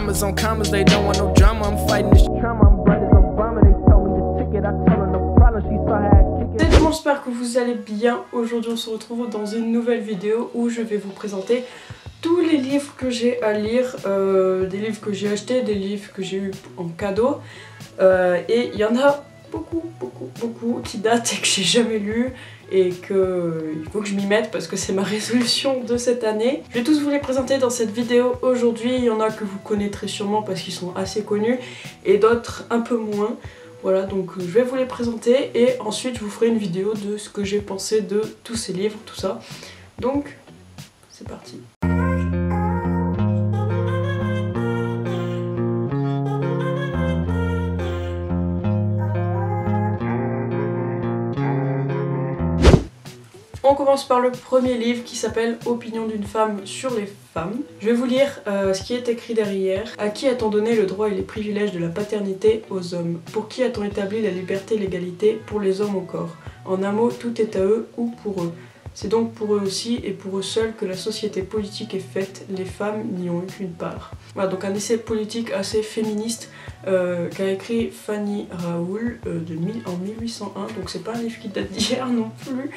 commas on commas, they don't want no drama. I'm fighting this trauma, I'm bright as Obama. They told me the ticket, I told her no problem. She saw how I kick it. Salut tout le monde, j'espère que vous allez bien. Aujourd'hui on se retrouve dans une nouvelle vidéo où je vais vous présenter tous les livres que j'ai à lire, des livres que j'ai achetés, des livres que j'ai eu en cadeau, et il y en a beaucoup qui datent et que j'ai jamais lu et que il faut que je m'y mette parce que c'est ma résolution de cette année. Je vais tous vous les présenter dans cette vidéo aujourd'hui. Il y en a que vous connaîtrez sûrement parce qu'ils sont assez connus et d'autres un peu moins. Voilà, donc je vais vous les présenter et ensuite je vous ferai une vidéo de ce que j'ai pensé de tous ces livres, tout ça. Donc c'est parti. On commence par le premier livre qui s'appelle Opinion d'une femme sur les femmes. Je vais vous lire ce qui est écrit derrière. À qui a-t-on donné le droit et les privilèges de la paternité aux hommes? Pour qui a-t-on établi la liberté et l'égalité pour les hommes encore? En un mot, tout est à eux ou pour eux. C'est donc pour eux aussi et pour eux seuls que la société politique est faite, les femmes n'y ont eu qu'une part. Voilà, donc un essai politique assez féministe qu'a écrit Fanny Raoul en 1801, donc c'est pas un livre qui date d'hier non plus.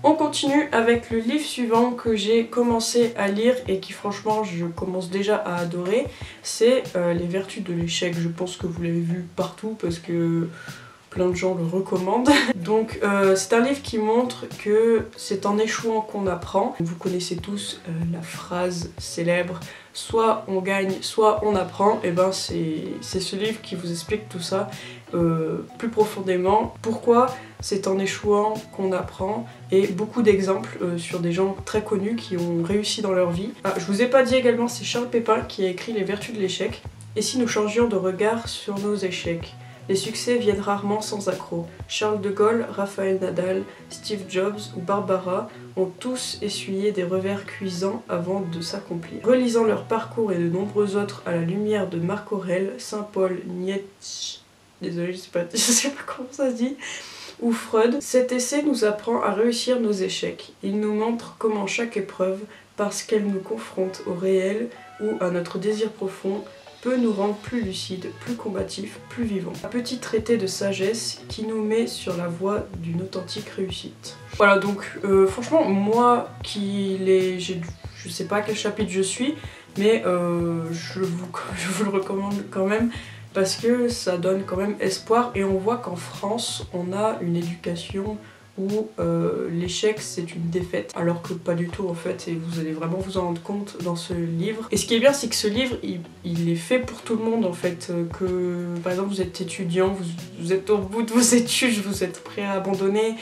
On continue avec le livre suivant que j'ai commencé à lire et qui franchement je commence déjà à adorer, c'est Les Vertus de l'échec. Je pense que vous l'avez vu partout parce que plein de gens le recommandent. Donc c'est un livre qui montre que c'est en échouant qu'on apprend. Vous connaissez tous la phrase célèbre « soit on gagne, soit on apprend ». Et ben c'est ce livre qui vous explique tout ça plus profondément. Pourquoi c'est en échouant qu'on apprend et beaucoup d'exemples sur des gens très connus qui ont réussi dans leur vie. Ah, je vous ai pas dit également, c'est Charles Pépin qui a écrit Les Vertus de l'échec. Et si nous changions de regard sur nos échecs? Les succès viennent rarement sans accroc. Charles de Gaulle, Raphaël Nadal, Steve Jobs ou Barbara ont tous essuyé des revers cuisants avant de s'accomplir. Relisant leur parcours et de nombreux autres à la lumière de Marc Aurèle, Saint-Paul, Nietzsche, désolé je sais pas comment ça se dit, ou Freud, cet essai nous apprend à réussir nos échecs. Il nous montre comment chaque épreuve, parce qu'elle nous confronte au réel ou à notre désir profond, peut nous rendre plus lucides, plus combatifs, plus vivants. Un petit traité de sagesse qui nous met sur la voie d'une authentique réussite. Voilà, donc franchement, moi je sais pas à quel chapitre je suis, mais je vous le recommande quand même parce que ça donne quand même espoir et on voit qu'en France, on a une éducation où l'échec c'est une défaite, alors que pas du tout en fait, et vous allez vraiment vous en rendre compte dans ce livre. Et ce qui est bien, c'est que ce livre il est fait pour tout le monde en fait, que par exemple vous êtes étudiant, vous êtes au bout de vos études, vous êtes prêt à abandonner,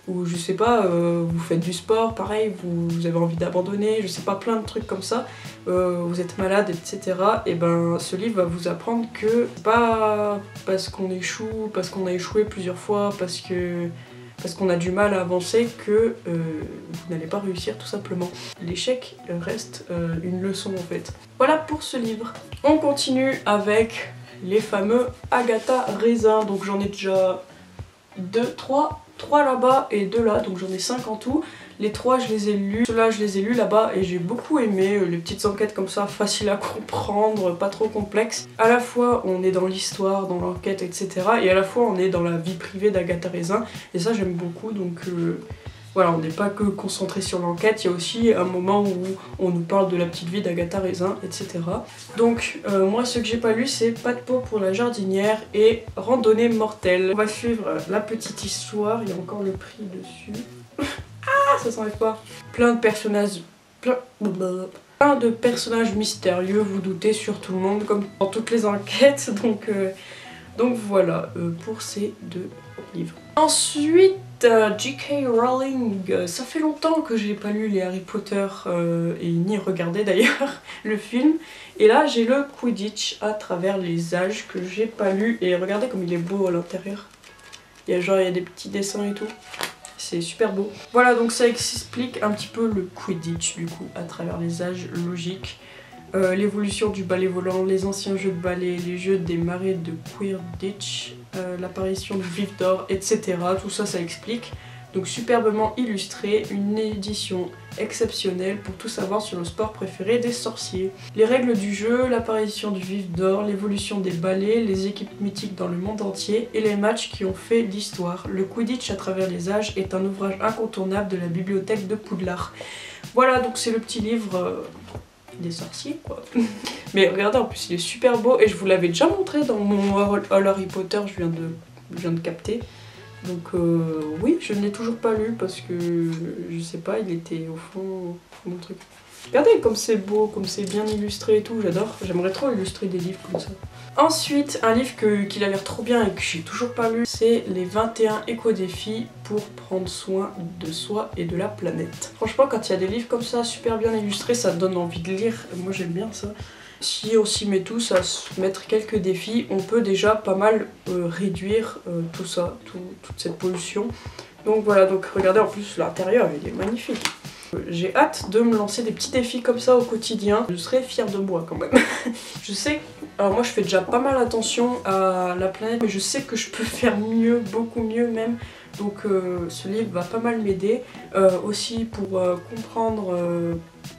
ou je sais pas, vous faites du sport, pareil, vous avez envie d'abandonner, je sais pas, plein de trucs comme ça, vous êtes malade, etc. Et ben ce livre va vous apprendre que pas parce qu'on échoue, parce qu'on a échoué plusieurs fois, parce qu'on a du mal à avancer que vous n'allez pas réussir tout simplement. L'échec reste une leçon en fait. Voilà pour ce livre. On continue avec les fameux Agatha Raisin. Donc j'en ai déjà 3 là-bas et 2 là, donc j'en ai 5 en tout. Les 3 je les ai lus, ceux-là je les ai lus là-bas et j'ai beaucoup aimé, les petites enquêtes comme ça, faciles à comprendre, pas trop complexes. À la fois on est dans l'histoire, dans l'enquête, etc. et à la fois on est dans la vie privée d'Agatha Raisin et ça j'aime beaucoup, donc voilà, on n'est pas que concentré sur l'enquête, il y a aussi un moment où on nous parle de la petite vie d'Agatha Raisin, etc. Donc moi ce que j'ai pas lu c'est Pas de peau pour la jardinière et Randonnée mortelle. On va suivre la petite histoire, il y a encore le prix dessus. Ah, ça s'enlève pas. Plein de personnages mystérieux, vous doutez, sur tout le monde, comme dans toutes les enquêtes, donc voilà pour ces 2 livres. Ensuite, J.K. Rowling, ça fait longtemps que j'ai pas lu les Harry Potter et ni regardé d'ailleurs le film, et là j'ai le Quidditch à travers les âges que j'ai pas lu, et regardez comme il est beau à l'intérieur. Il y a des petits dessins et tout. C'est super beau. Voilà, donc ça explique un petit peu le Quidditch du coup à travers les âges logiques, l'évolution du balai volant, les anciens jeux de balai, les jeux des marées de Quidditch, l'apparition du vif d'or, etc. Tout ça, ça explique. Donc superbement illustré, une édition exceptionnelle pour tout savoir sur le sport préféré des sorciers. Les règles du jeu, l'apparition du vif d'or, l'évolution des balais, les équipes mythiques dans le monde entier et les matchs qui ont fait l'histoire. Le Quidditch à travers les âges est un ouvrage incontournable de la bibliothèque de Poudlard. Voilà, donc c'est le petit livre des sorciers quoi. Mais regardez, en plus il est super beau et je vous l'avais déjà montré dans mon All Harry Potter, je viens de capter. Donc oui, je ne l'ai toujours pas lu parce que je sais pas, il était au fond mon truc. Regardez comme c'est beau, comme c'est bien illustré et tout, j'adore. J'aimerais trop illustrer des livres comme ça. Ensuite, un livre qui a l'air trop bien et que j'ai toujours pas lu, c'est les 21 éco-défis pour prendre soin de soi et de la planète. Franchement, quand il y a des livres comme ça, super bien illustrés, ça donne envie de lire. Moi j'aime bien ça. Si on s'y met tous à se mettre quelques défis, on peut déjà pas mal réduire tout ça, toute cette pollution. Donc voilà, donc regardez, en plus l'intérieur il est magnifique. J'ai hâte de me lancer des petits défis comme ça au quotidien. Je serai fière de moi quand même. Je sais, alors moi je fais déjà pas mal attention à la planète, mais je sais que je peux faire mieux, beaucoup mieux même. Donc ce livre va pas mal m'aider. Aussi pour comprendre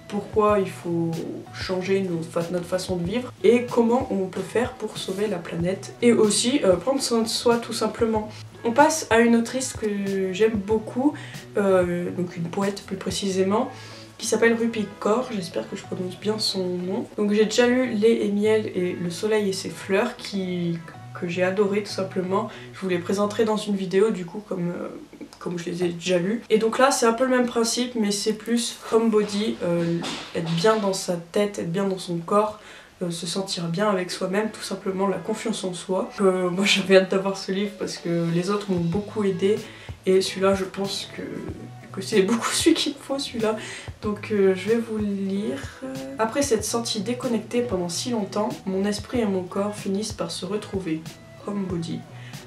pourquoi il faut changer notre façon de vivre et comment on peut faire pour sauver la planète. Et aussi prendre soin de soi tout simplement. On passe à une autrice que j'aime beaucoup, donc une poète plus précisément, qui s'appelle Rupi Kaur, j'espère que je prononce bien son nom. Donc j'ai déjà lu Lait et miel et Le soleil et ses fleurs, que j'ai adoré tout simplement. Je vous les présenterai dans une vidéo du coup comme je les ai déjà lus. Et donc là c'est un peu le même principe mais c'est plus homebody, être bien dans sa tête, être bien dans son corps, se sentir bien avec soi-même, tout simplement la confiance en soi. Moi j'avais hâte d'avoir ce livre parce que les autres m'ont beaucoup aidé et celui-là je pense que c'est beaucoup celui qu'il me faut celui-là. Donc je vais vous le lire. Après s'être senti déconnecté pendant si longtemps, mon esprit et mon corps finissent par se retrouver. Homebody.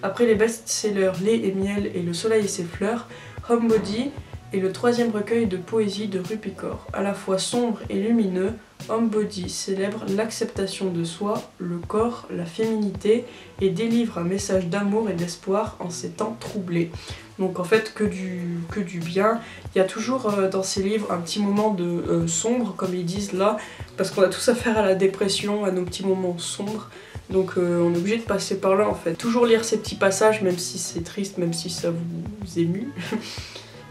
Après les best-sellers Lait et miel et Le soleil et ses fleurs, Homebody est le troisième recueil de poésie de Rupi Kaur. À la fois sombre et lumineux, Homebody célèbre l'acceptation de soi, le corps, la féminité et délivre un message d'amour et d'espoir en ces temps troublés. Donc en fait que du bien. Il y a toujours dans ces livres un petit moment de sombre comme ils disent là, parce qu'on a tous affaire à la dépression, à nos petits moments sombres. Donc on est obligé de passer par là en fait. Toujours lire ces petits passages même si c'est triste, même si ça vous émue.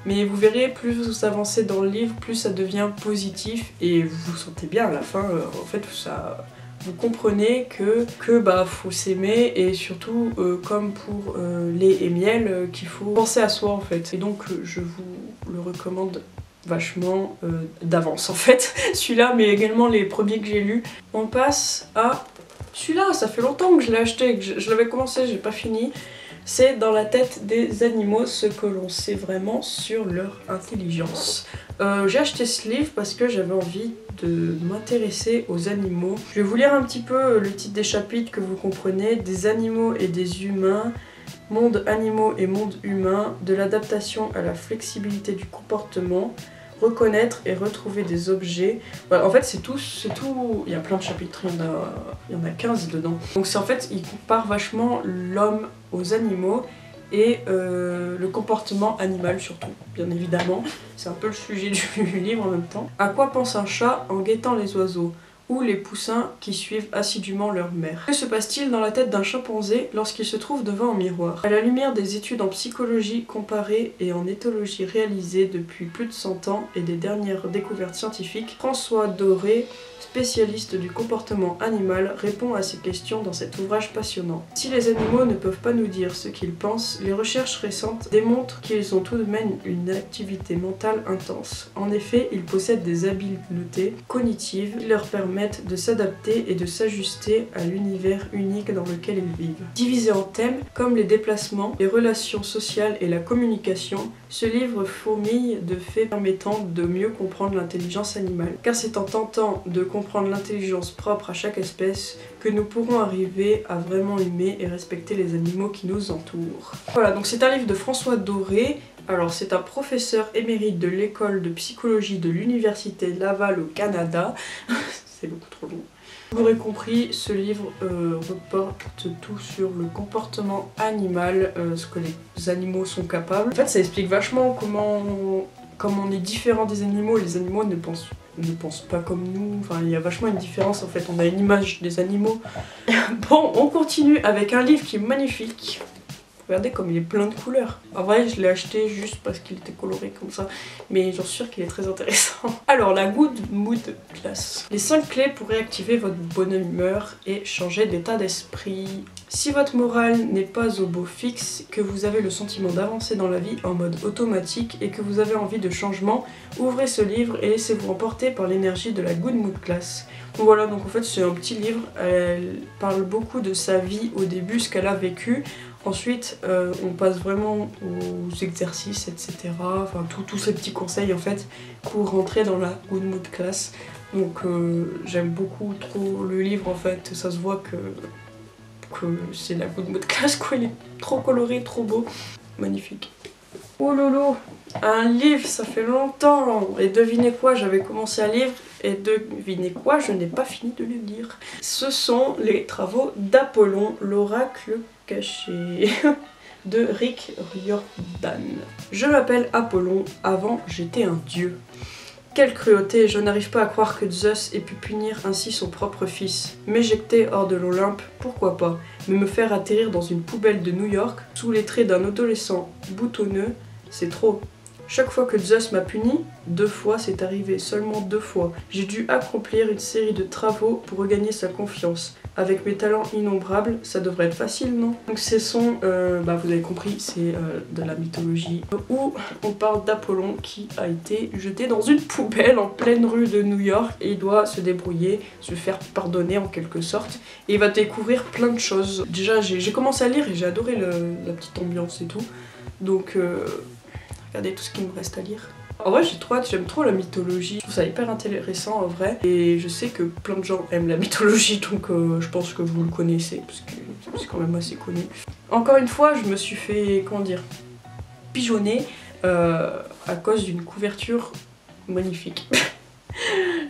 Mais vous verrez, plus vous avancez dans le livre, plus ça devient positif et vous vous sentez bien à la fin. En fait, ça, vous comprenez que bah, faut s'aimer et surtout, comme pour Lait et miel, qu'il faut penser à soi en fait. Et donc, je vous le recommande vachement d'avance en fait. Celui-là, mais également les premiers que j'ai lus. On passe à celui-là, ça fait longtemps que je l'ai acheté, que je l'avais commencé, j'ai pas fini. C'est Dans la tête des animaux, ce que l'on sait vraiment sur leur intelligence. J'ai acheté ce livre parce que j'avais envie de m'intéresser aux animaux. Je vais vous lire un petit peu le titre des chapitres que vous comprenez. Des animaux et des humains, monde animaux et monde humain, de l'adaptation à la flexibilité du comportement, reconnaître et retrouver des objets. Voilà, en fait c'est tout, il y a plein de chapitres, il y en a 15 dedans. Donc c'est en fait, il compare vachement l'homme aux animaux et le comportement animal surtout, bien évidemment. C'est un peu le sujet du livre en même temps. À quoi pense un chat en guettant les oiseaux ? Ou les poussins qui suivent assidûment leur mère. Que se passe-t-il dans la tête d'un chimpanzé lorsqu'il se trouve devant un miroir? À la lumière des études en psychologie comparée et en éthologie réalisées depuis plus de 100 ans et des dernières découvertes scientifiques, François Doré, spécialiste du comportement animal, répond à ces questions dans cet ouvrage passionnant. Si les animaux ne peuvent pas nous dire ce qu'ils pensent, les recherches récentes démontrent qu'ils ont tout de même une activité mentale intense. En effet, ils possèdent des habiletés cognitives qui leur permettent de s'adapter et de s'ajuster à l'univers unique dans lequel ils vivent. Divisé en thèmes comme les déplacements, les relations sociales et la communication, ce livre fourmille de faits permettant de mieux comprendre l'intelligence animale. Car c'est en tentant de comprendre l'intelligence propre à chaque espèce que nous pourrons arriver à vraiment aimer et respecter les animaux qui nous entourent. Voilà, donc c'est un livre de François Doré. Alors c'est un professeur émérite de l'école de psychologie de l'université Laval au Canada. C'est beaucoup trop long. Vous l'aurez compris, ce livre reporte tout sur le comportement animal, ce que les animaux sont capables. En fait, ça explique vachement comment on est différent des animaux. Les animaux ne pensent pas comme nous. Enfin, il y a vachement une différence en fait. On a une image des animaux. Bon, on continue avec un livre qui est magnifique. Regardez comme il est plein de couleurs. En vrai, je l'ai acheté juste parce qu'il était coloré comme ça. Mais j'en suis sûre qu'il est très intéressant. Alors, la Good Mood Class. Les 5 clés pour réactiver votre bonne humeur et changer d'état d'esprit. Si votre morale n'est pas au beau fixe, que vous avez le sentiment d'avancer dans la vie en mode automatique et que vous avez envie de changement, ouvrez ce livre et laissez-vous emporter par l'énergie de la Good Mood Class. Voilà, donc en fait c'est un petit livre. Elle parle beaucoup de sa vie au début, ce qu'elle a vécu. Ensuite, on passe vraiment aux exercices, etc. Enfin, tous ces petits conseils en fait pour rentrer dans la Good Mood Class. Donc j'aime beaucoup trop le livre en fait. Ça se voit que c'est la Good Mood Class quoi. Il est trop coloré, trop beau, magnifique. Oh lolo, un livre, ça fait longtemps. Et devinez quoi, j'avais commencé à lire et devinez quoi, je n'ai pas fini de le lire. Ce sont les travaux d'Apollon, l'oracle caché de Rick Riordan. Je m'appelle Apollon, avant j'étais un dieu. Quelle cruauté, je n'arrive pas à croire que Zeus ait pu punir ainsi son propre fils. M'éjecter hors de l'Olympe, pourquoi pas, mais me faire atterrir dans une poubelle de New York, sous les traits d'un adolescent boutonneux, c'est trop. Chaque fois que Zeus m'a puni, 2 fois c'est arrivé, seulement 2 fois. J'ai dû accomplir une série de travaux pour regagner sa confiance. Avec mes talents innombrables, ça devrait être facile, non? Donc ce sont, vous avez compris, c'est de la mythologie où on parle d'Apollon qui a été jeté dans une poubelle en pleine rue de New York et il doit se débrouiller, se faire pardonner en quelque sorte. Et il va découvrir plein de choses. Déjà, j'ai commencé à lire et j'ai adoré la petite ambiance et tout. Donc, regardez tout ce qu'il me reste à lire. En vrai j'ai trop hâte, j'aime trop la mythologie, je trouve ça hyper intéressant en vrai. Et je sais que plein de gens aiment la mythologie donc je pense que vous le connaissez parce que c'est quand même assez connu. Encore une fois je me suis fait, comment dire, pigeonner à cause d'une couverture magnifique.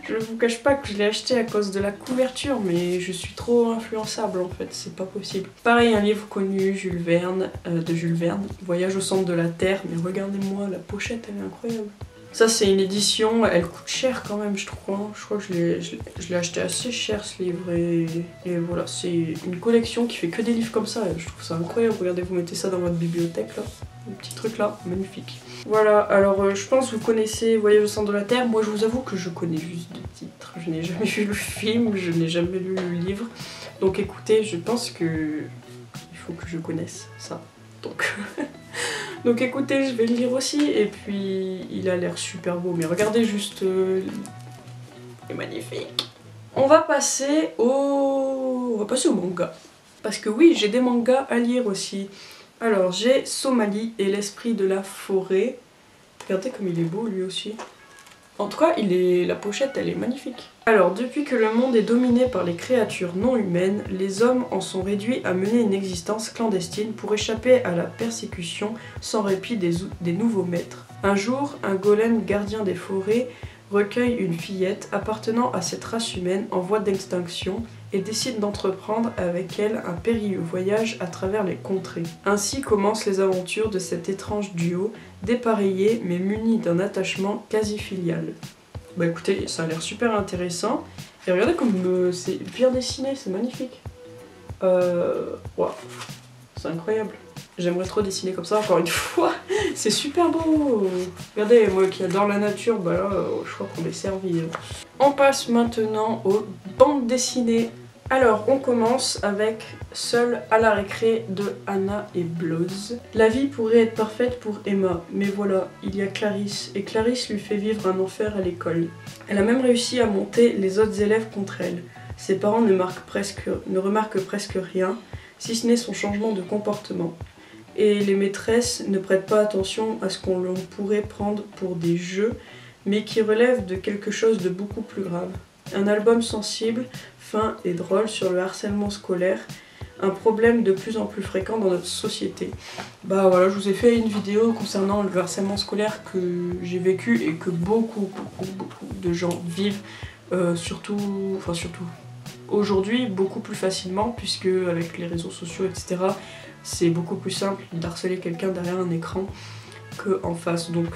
Je vous cache pas que je l'ai acheté à cause de la couverture, mais je suis trop influençable en fait, c'est pas possible. Pareil, un livre connu, de Jules Verne, Voyage au centre de la Terre, mais regardez-moi, la pochette elle est incroyable. Ça c'est une édition, elle coûte cher quand même je trouve, hein. Je crois que je l'ai acheté assez cher ce livre et voilà, c'est une collection qui fait que des livres comme ça, et je trouve ça incroyable. Regardez, vous mettez ça dans votre bibliothèque là, un petit truc là, magnifique. Voilà, alors je pense que vous connaissez Voyage au centre de la Terre. Moi je vous avoue que je connais juste de titres, je n'ai jamais vu le film, je n'ai jamais lu le livre. Donc écoutez, je pense que il faut que je connaisse ça. Donc écoutez, je vais le lire aussi et puis il a l'air super beau. Mais regardez juste, il est magnifique. On va passer au manga. Parce que oui, j'ai des mangas à lire aussi. Alors j'ai Somalie et l'esprit de la forêt. Regardez comme il est beau lui aussi. En tout cas, la pochette elle est magnifique. Alors depuis que le monde est dominé par les créatures non humaines, les hommes en sont réduits à mener une existence clandestine pour échapper à la persécution sans répit des nouveaux maîtres. Un jour, un golem gardien des forêts recueille une fillette appartenant à cette race humaine en voie d'extinction et décide d'entreprendre avec elle un périlleux voyage à travers les contrées. Ainsi commencent les aventures de cet étrange duo, dépareillé mais muni d'un attachement quasi filial. Bah écoutez, ça a l'air super intéressant. Et regardez comme c'est bien dessiné, c'est magnifique. Wow. C'est incroyable. J'aimerais trop dessiner comme ça encore une fois. C'est super beau. Regardez, moi qui adore la nature, bah là, je crois qu'on est servi. On passe maintenant aux bandes dessinées. Alors, on commence avec Seul à la récré de Anna et Bloz. La vie pourrait être parfaite pour Emma, mais voilà, il y a Clarisse, et Clarisse lui fait vivre un enfer à l'école. Elle a même réussi à monter les autres élèves contre elle. Ses parents ne remarquent presque rien, si ce n'est son changement de comportement. Et les maîtresses ne prêtent pas attention à ce qu'on pourrait prendre pour des jeux, mais qui relèvent de quelque chose de beaucoup plus grave. Un album sensible, fin et drôle sur le harcèlement scolaire, un problème de plus en plus fréquent dans notre société. Bah voilà, je vous ai fait une vidéo concernant le harcèlement scolaire que j'ai vécu et que beaucoup de gens vivent, surtout aujourd'hui beaucoup plus facilement, puisque avec les réseaux sociaux, etc., c'est beaucoup plus simple d'harceler quelqu'un derrière un écran qu'en face. Donc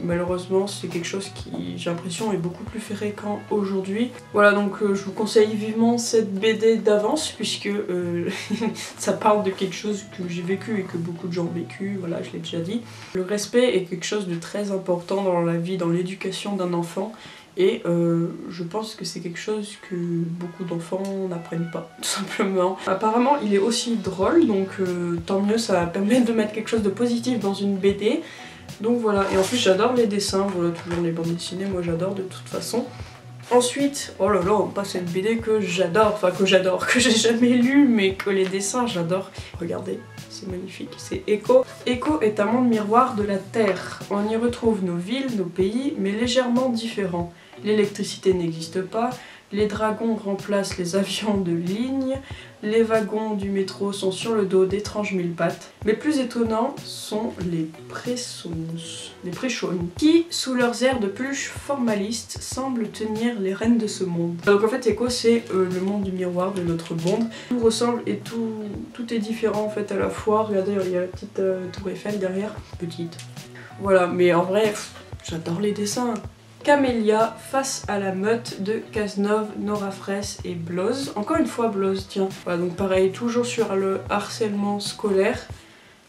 malheureusement c'est quelque chose qui, j'ai l'impression, est beaucoup plus fréquent aujourd'hui. Voilà, donc je vous conseille vivement cette BD d'avance, puisque ça parle de quelque chose que j'ai vécu et que beaucoup de gens ont vécu, voilà, je l'ai déjà dit. Le respect est quelque chose de très important dans la vie, dans l'éducation d'un enfant. Et je pense que c'est quelque chose que beaucoup d'enfants n'apprennent pas, tout simplement. Apparemment, il est aussi drôle, donc tant mieux, ça va permettre de mettre quelque chose de positif dans une BD. Donc voilà, et en plus j'adore les dessins, voilà, toujours les bandes dessinées, moi j'adore de toute façon. Ensuite, oh là là, on passe à une BD que j'adore, enfin que j'adore, que j'ai jamais lu, mais que les dessins j'adore. Regardez, c'est magnifique, c'est Echo. Echo est un monde miroir de la Terre. On y retrouve nos villes, nos pays, mais légèrement différents. L'électricité n'existe pas, les dragons remplacent les avions de ligne, les wagons du métro sont sur le dos d'étranges mille pattes. Mais plus étonnants sont les préchaunes, qui, sous leurs airs de peluche formalistes, semblent tenir les rênes de ce monde. Donc en fait Echo c'est le monde du miroir de notre monde. Tout ressemble et tout est différent en fait à la fois. Regardez, il y a la petite tour Eiffel derrière, petite. Voilà, mais en vrai, j'adore les dessins. Camélia face à la meute de Cazenove, Nora Fraisse et Bloz. Encore une fois Bloz, tiens. Voilà, donc pareil, toujours sur le harcèlement scolaire.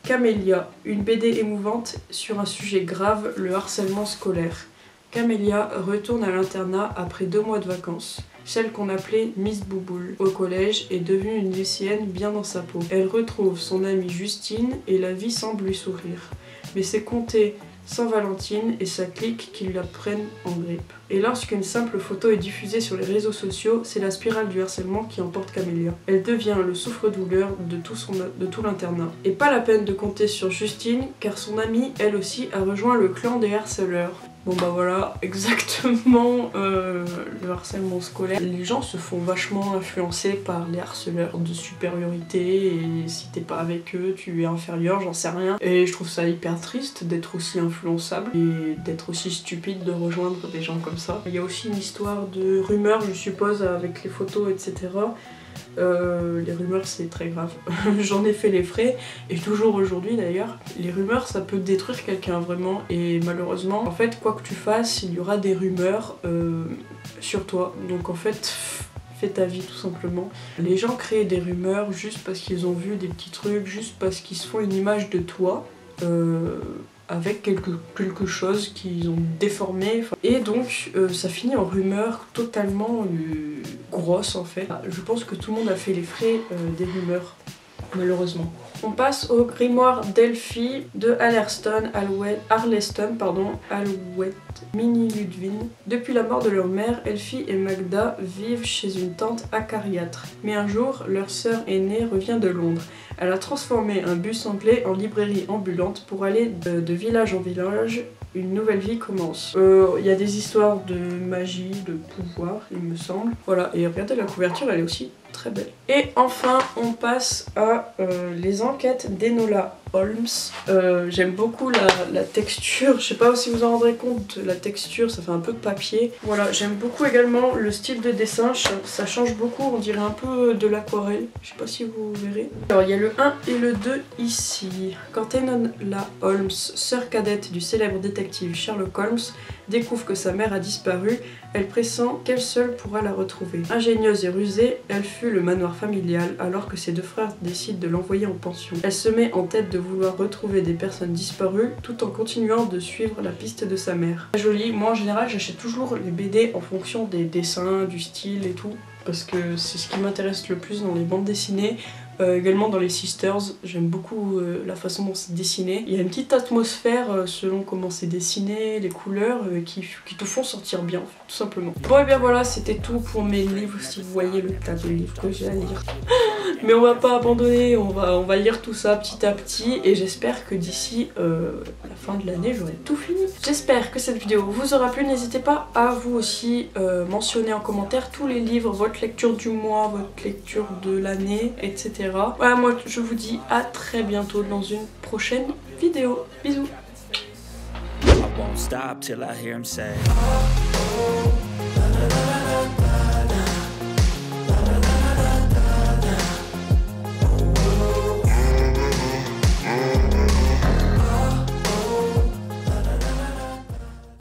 Camélia, une BD émouvante sur un sujet grave, le harcèlement scolaire. Camélia retourne à l'internat après 2 mois de vacances. Celle qu'on appelait Miss Bouboule au collège est devenue une lycéenne bien dans sa peau. Elle retrouve son amie Justine et la vie semble lui sourire. Mais c'est compté sans Valentine et sa clique qui la prennent en grippe. Et lorsqu'une simple photo est diffusée sur les réseaux sociaux, c'est la spirale du harcèlement qui emporte Camélia. Elle devient le souffre-douleur de tout l'internat. Et pas la peine de compter sur Justine, car son amie, elle aussi, a rejoint le clan des harceleurs. Bon bah voilà, exactement le harcèlement scolaire. Les gens se font vachement influencer par les harceleurs de supériorité, et si t'es pas avec eux, tu es inférieur, j'en sais rien. Et je trouve ça hyper triste d'être aussi influençable et d'être aussi stupide de rejoindre des gens comme ça. Il y a aussi une histoire de rumeurs, je suppose, avec les photos, etc. Les rumeurs c'est très grave, j'en ai fait les frais et toujours aujourd'hui d'ailleurs. Les rumeurs ça peut détruire quelqu'un vraiment, et malheureusement en fait quoi que tu fasses il y aura des rumeurs sur toi, donc en fait fais ta vie tout simplement. Les gens créent des rumeurs juste parce qu'ils ont vu des petits trucs, juste parce qu'ils se font une image de toi avec quelque chose qu'ils ont déformé, et donc ça finit en rumeur totalement grosse en fait. Je pense que tout le monde a fait les frais des rumeurs, malheureusement. On passe au grimoire d'Elphie de Arleston, Alouette, Minnie Ludwig. Depuis la mort de leur mère, Elphie et Magda vivent chez une tante acariâtre. Mais un jour, leur sœur aînée revient de Londres. Elle a transformé un bus anglais en librairie ambulante pour aller de village en village. Une nouvelle vie commence. Il y a des histoires de magie, de pouvoir, il me semble. Voilà, et regardez la couverture, elle est aussi très belle. Et enfin, on passe à les enquêtes d'Enola Holmes. J'aime beaucoup la texture, je sais pas si vous en rendrez compte, la texture, ça fait un peu de papier. Voilà, j'aime beaucoup également le style de dessin, ça change beaucoup, on dirait un peu de l'aquarelle, je sais pas si vous verrez. Alors il y a le 1 et le 2 ici. Quand Enola Holmes, sœur cadette du célèbre détective Sherlock Holmes, découvre que sa mère a disparu, elle pressent qu'elle seule pourra la retrouver. Ingénieuse et rusée, elle fuit le manoir familial alors que ses 2 frères décident de l'envoyer en pension. Elle se met en tête de vouloir retrouver des personnes disparues tout en continuant de suivre la piste de sa mère. Très joli, moi en général j'achète toujours les BD en fonction des dessins, du style et tout, parce que c'est ce qui m'intéresse le plus dans les bandes dessinées. Également dans les Sisters, j'aime beaucoup la façon dont c'est dessiné. Il y a une petite atmosphère selon comment c'est dessiné, les couleurs qui te font sortir bien, en fait, tout simplement. Bon et bien voilà, c'était tout pour mes livres, si vous voyez le tas de livres que j'ai à lire. Mais on va pas abandonner, on va lire tout ça petit à petit, et j'espère que d'ici la fin de l'année j'aurai tout fini. J'espère que cette vidéo vous aura plu, n'hésitez pas à vous aussi mentionner en commentaire tous les livres, votre lecture du mois, votre lecture de l'année, etc. Voilà, moi je vous dis à très bientôt dans une prochaine vidéo. Bisous. I won't stop till I hear him say